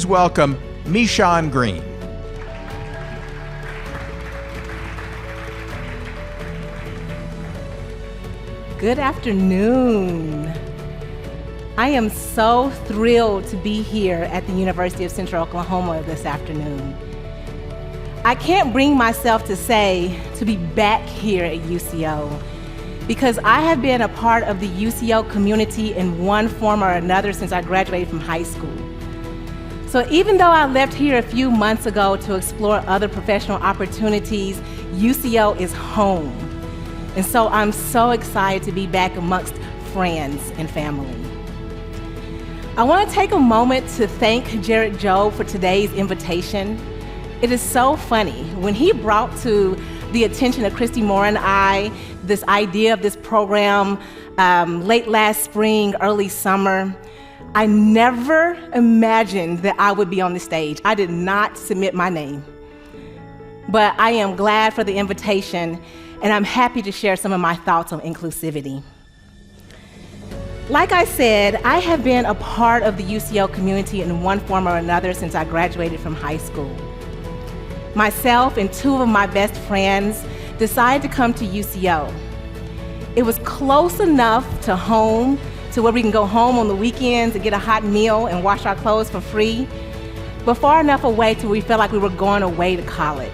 welcome MeShawn Green. Good afternoon. I am so thrilled to be here at the University of Central Oklahoma this afternoon. I can't bring myself to say to be back here at UCO because I have been a part of the UCO community in one form or another since I graduated from high school. So even though I left here a few months ago to explore other professional opportunities, UCO is home. And so I'm so excited to be back amongst friends and family. I want to take a moment to thank Jared Jobe for today's invitation. It is so funny. When he brought to the attention of Christy Moore and I this idea of this program late last spring, early summer, I never imagined that I would be on the stage. I did not submit my name. But I am glad for the invitation, and I'm happy to share some of my thoughts on inclusivity. Like I said, I have been a part of the UCO community in one form or another since I graduated from high school. Myself and two of my best friends decided to come to UCO. It was close enough to home, to where we can go home on the weekends and get a hot meal and wash our clothes for free, but far enough away to where we felt like we were going away to college.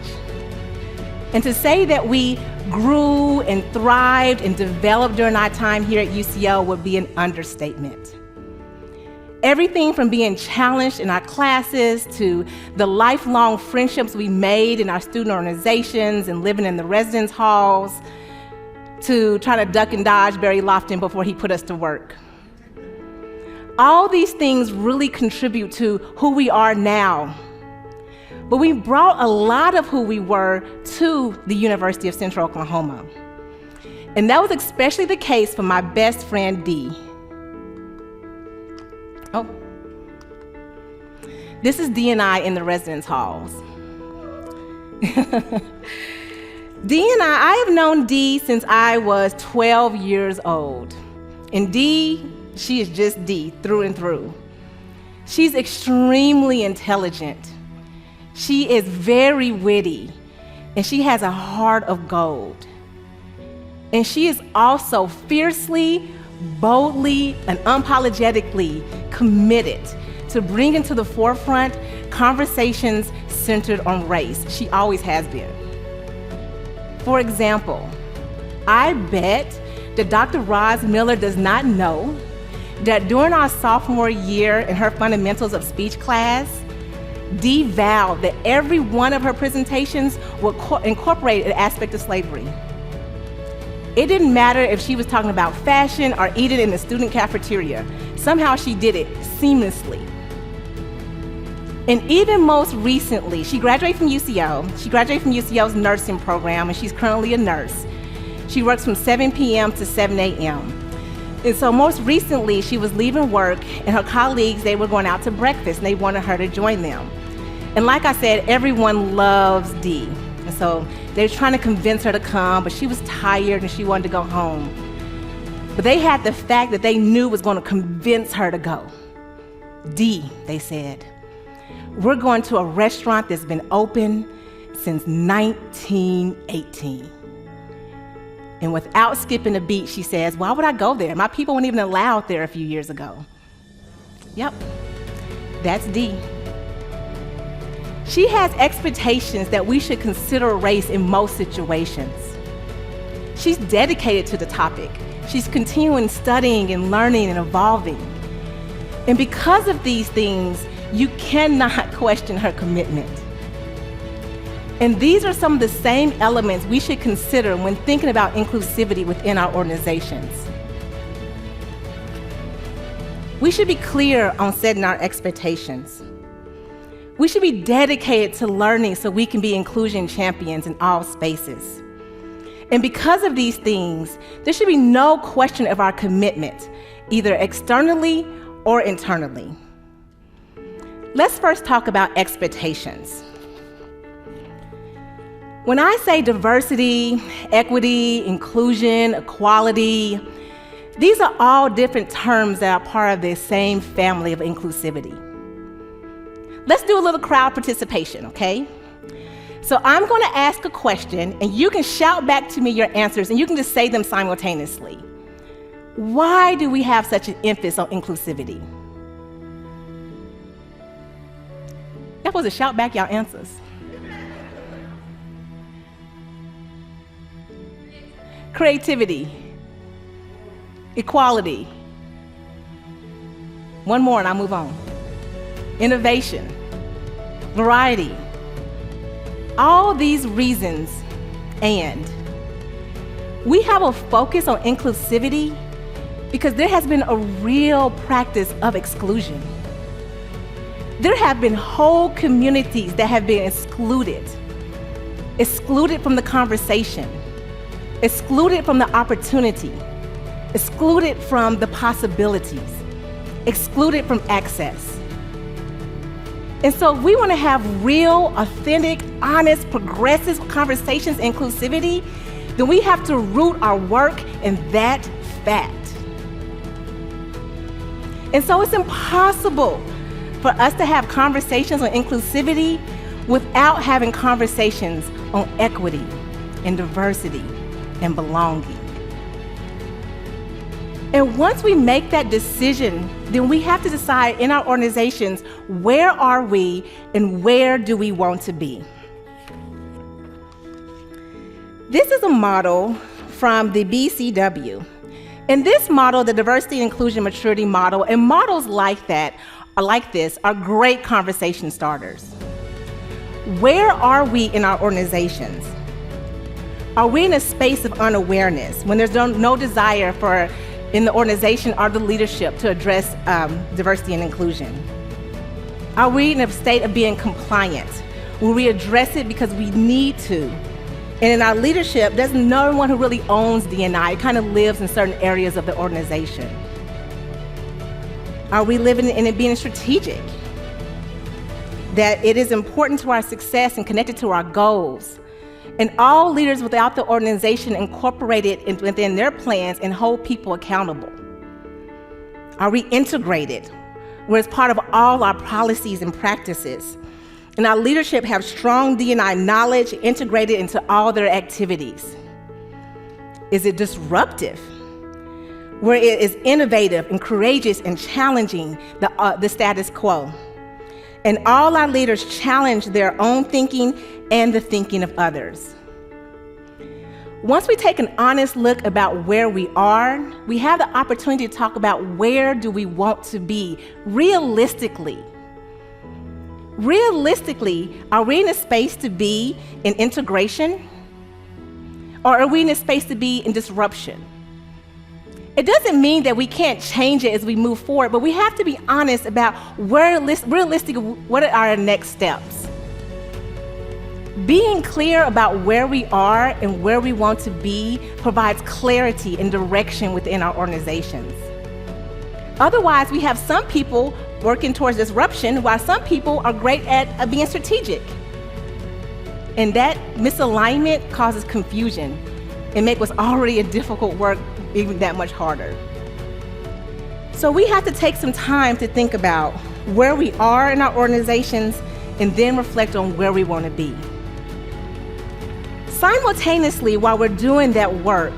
And to say that we grew and thrived and developed during our time here at UCO would be an understatement. Everything from being challenged in our classes to the lifelong friendships we made in our student organizations and living in the residence halls to trying to duck and dodge Barry Lofton before he put us to work. All these things really contribute to who we are now. But we brought a lot of who we were to the University of Central Oklahoma. And that was especially the case for my best friend, Dee. Oh. This is Dee and I in the residence halls. Dee and I have known Dee since I was 12 years old. And Dee, she is just Dee through and through. She's extremely intelligent. She is very witty, and she has a heart of gold. And she is also fiercely, boldly, and unapologetically committed to bringing to the forefront conversations centered on race. She always has been. For example, I bet that Dr. Roz Miller does not know that during our sophomore year in her Fundamentals of Speech class, Dee vowed that every one of her presentations would incorporate an aspect of slavery. It didn't matter if she was talking about fashion or eating in the student cafeteria. Somehow she did it seamlessly. And even most recently, she graduated from UCO. She graduated from UCO's nursing program, and she's currently a nurse. She works from 7 p.m. to 7 a.m. And so most recently, she was leaving work, and her colleagues, they were going out to breakfast, and they wanted her to join them. And like I said, everyone loves Dee. And so they were trying to convince her to come, but she was tired and she wanted to go home. But they had the fact that they knew was going to convince her to go. Dee, they said, we're going to a restaurant that's been open since 1918. And without skipping a beat, she says, why would I go there? My people weren't even allowed there a few years ago. Yep, that's Dee. She has expectations that we should consider race in most situations. She's dedicated to the topic. She's continuing studying and learning and evolving. And because of these things, you cannot question her commitment. And these are some of the same elements we should consider when thinking about inclusivity within our organizations. We should be clear on setting our expectations. We should be dedicated to learning so we can be inclusion champions in all spaces. And because of these things, there should be no question of our commitment, either externally or internally. Let's first talk about expectations. When I say diversity, equity, inclusion, equality, these are all different terms that are part of the same family of inclusivity. let's do a little crowd participation, okay? So I'm going to ask a question, and you can shout back to me your answers, and you can just say them simultaneously. Why do we have such an emphasis on inclusivity? Y'all supposed to shout back y'all answers. Creativity, equality. One more and I'll move on. Innovation, variety. All these reasons, and we have a focus on inclusivity because there has been a real practice of exclusion. There have been whole communities that have been excluded from the conversation, excluded from the opportunity, excluded from the possibilities, excluded from access. And so if we want to have real, authentic, honest, progressive conversations, inclusivity, then we have to root our work in that fact. And so it's impossible for us to have conversations on inclusivity without having conversations on equity and diversity and belonging. And once we make that decision, then we have to decide in our organizations, where are we and where do we want to be? This is a model from the BCW. In this model, the Diversity, Inclusion, Maturity model, and models like that, like this, are great conversation starters. Where are we in our organizations? Are we in a space of unawareness when there's no desire for, in the organization or the leadership, to address diversity and inclusion? Are we in a state of being compliant? Will we address it because we need to? And in our leadership, there's no one who really owns D&I. It kind of lives in certain areas of the organization. Are we living in it being strategic? That it is important to our success and connected to our goals. And all leaders without the organization incorporate it within their plans and hold people accountable. Are we integrated, where it's part of all our policies and practices? And our leadership have strong D&I knowledge integrated into all their activities. Is it disruptive, where it is innovative and courageous and challenging the status quo? And all our leaders challenge their own thinking and the thinking of others. Once we take an honest look about where we are, we have the opportunity to talk about where do we want to be realistically. Realistically, are we in a space to be in integration? Or are we in a space to be in disruption? It doesn't mean that we can't change it as we move forward, but we have to be honest about realistic, what are our next steps? Being clear about where we are and where we want to be provides clarity and direction within our organizations. Otherwise, we have some people working towards disruption, while some people are great at being strategic. And that misalignment causes confusion and makes what's already a difficult work even that much harder. So we have to take some time to think about where we are in our organizations and then reflect on where we want to be. Simultaneously, while we're doing that work,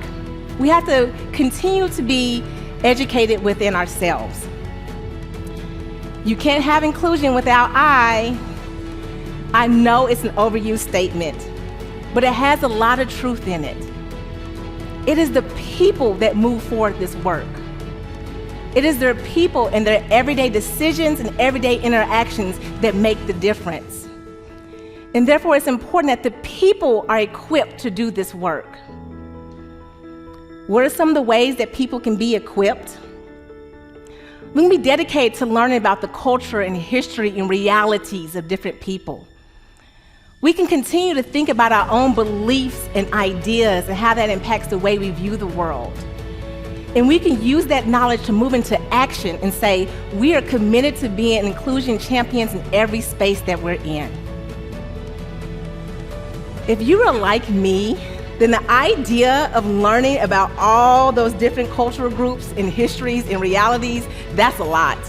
we have to continue to be educated within ourselves. You can't have inclusion without I know it's an overused statement, but it has a lot of truth in it. It is the people that move forward this work. It is their people and their everyday decisions and everyday interactions that make the difference. And therefore, it's important that the people are equipped to do this work. What are some of the ways that people can be equipped? We can be dedicated to learning about the culture and history and realities of different people. We can continue to think about our own beliefs and ideas and how that impacts the way we view the world. And we can use that knowledge to move into action and say, we are committed to being inclusion champions in every space that we're in. If you are like me, then the idea of learning about all those different cultural groups and histories and realities, that's a lot.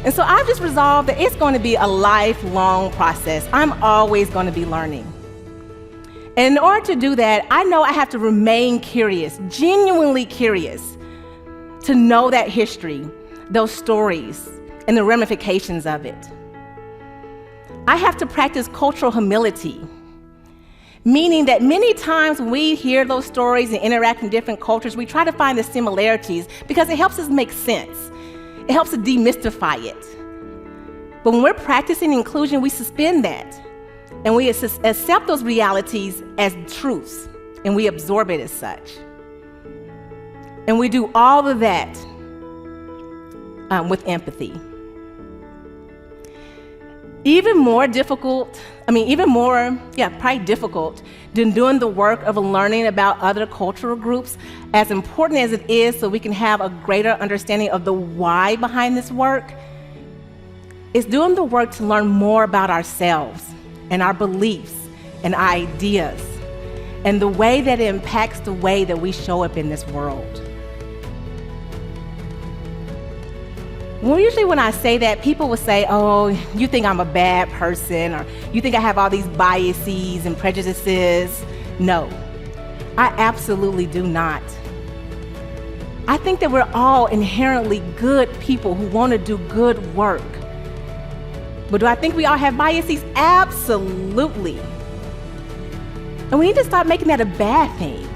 And so I've just resolved that it's going to be a lifelong process. I'm always going to be learning. And in order to do that, I know I have to remain curious, genuinely curious, to know that history, those stories, and the ramifications of it. I have to practice cultural humility, meaning that many times when we hear those stories and interact in different cultures, we try to find the similarities because it helps us make sense. It helps to demystify it. But when we're practicing inclusion, we suspend that and we accept those realities as truths and we absorb it as such. And we do all of that with empathy. Probably difficult than doing the work of learning about other cultural groups, as important as it is so we can have a greater understanding of the why behind this work, is doing the work to learn more about ourselves and our beliefs and ideas and the way that it impacts the way that we show up in this world. Usually when I say that, people will say, oh, you think I'm a bad person, or you think I have all these biases and prejudices. No, I absolutely do not. I think that we're all inherently good people who want to do good work. But do I think we all have biases? Absolutely. And we need to stop making that a bad thing.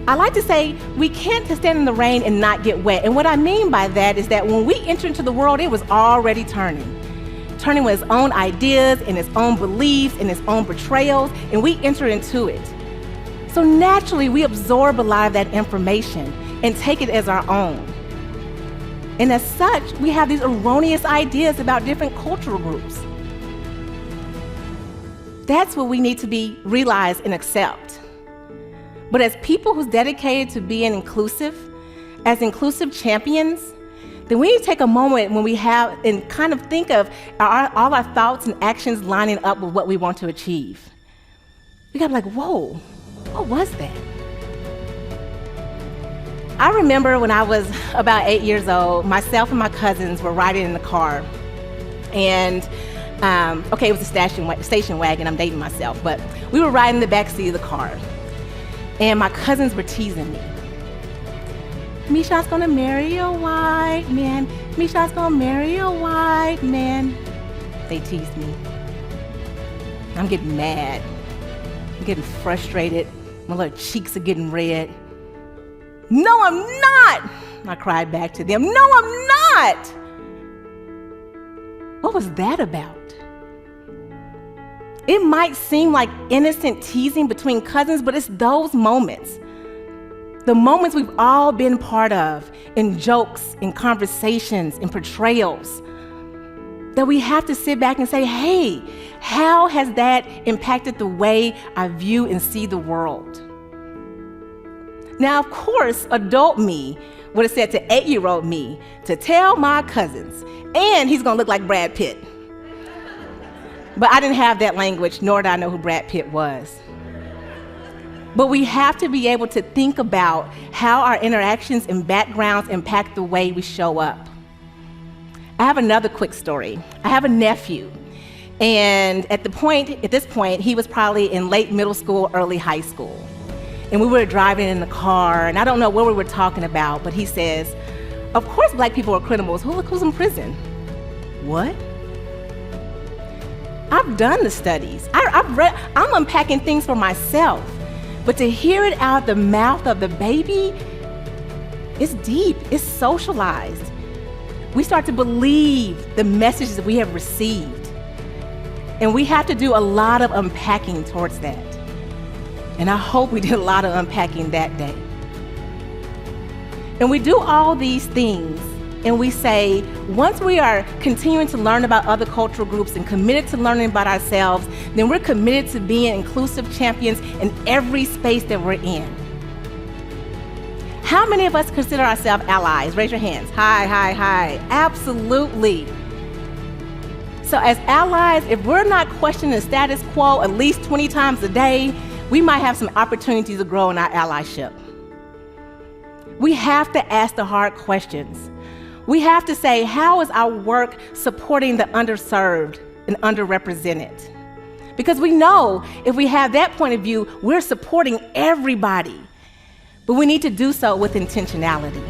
I like to say we can't stand in the rain and not get wet. And what I mean by that is that when we enter into the world, it was already turning with its own ideas and its own beliefs and its own portrayals, and we enter into it. So naturally, we absorb a lot of that information and take it as our own. And as such, we have these erroneous ideas about different cultural groups. That's what we need to realize and accept. But as people who's dedicated to being inclusive, as inclusive champions, then we need to take a moment when we have and kind of think of all our thoughts and actions lining up with what we want to achieve. We gotta be like, whoa, what was that? I remember when I was about 8 years old, myself and my cousins were riding in the car. And, it was a station wagon, I'm dating myself, but we were riding in the back seat of the car. And my cousins were teasing me. MeShawn's gonna marry a white man. MeShawn's gonna marry a white man. They teased me. I'm getting mad. I'm getting frustrated. My little cheeks are getting red. No, I'm not! I cried back to them. No, I'm not! What was that about? It might seem like innocent teasing between cousins, but it's those moments. The moments we've all been part of in jokes, in conversations, in portrayals, that we have to sit back and say, hey, how has that impacted the way I view and see the world? Now, of course, adult me would have said to 8-year-old me to tell my cousins, and he's gonna look like Brad Pitt. But I didn't have that language, nor did I know who Brad Pitt was. But we have to be able to think about how our interactions and backgrounds impact the way we show up. I have another quick story. I have a nephew, and at this point, he was probably in late middle school, early high school. And we were driving in the car, and I don't know what we were talking about, but he says, of course black people are criminals. Look who's in prison. What? I've done the studies. I'm unpacking things for myself. But to hear it out the mouth of the baby, it's deep, it's socialized. We start to believe the messages that we have received. And we have to do a lot of unpacking towards that. And I hope we did a lot of unpacking that day. And we do all these things, and we say, once we are continuing to learn about other cultural groups and committed to learning about ourselves, then we're committed to being inclusive champions in every space that we're in. How many of us consider ourselves allies? Raise your hands. Hi. Absolutely. So as allies, if we're not questioning the status quo at least 20 times a day, we might have some opportunities to grow in our allyship. We have to ask the hard questions. We have to say, how is our work supporting the underserved and underrepresented? Because we know if we have that point of view, we're supporting everybody. But we need to do so with intentionality.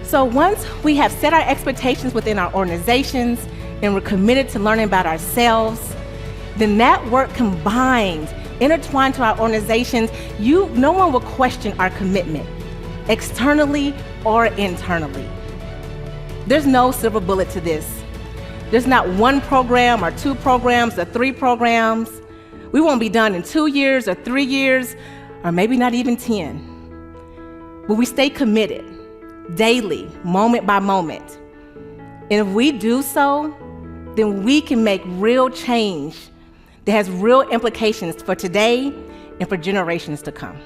So once we have set our expectations within our organizations and we're committed to learning about ourselves, then that work combined, intertwined to our organizations, no one will question our commitment, externally or internally. There's no silver bullet to this. There's not one program or two programs or three programs. We won't be done in 2 years or 3 years, or maybe not even 10. But we stay committed, daily, moment by moment. And if we do so, then we can make real change that has real implications for today and for generations to come.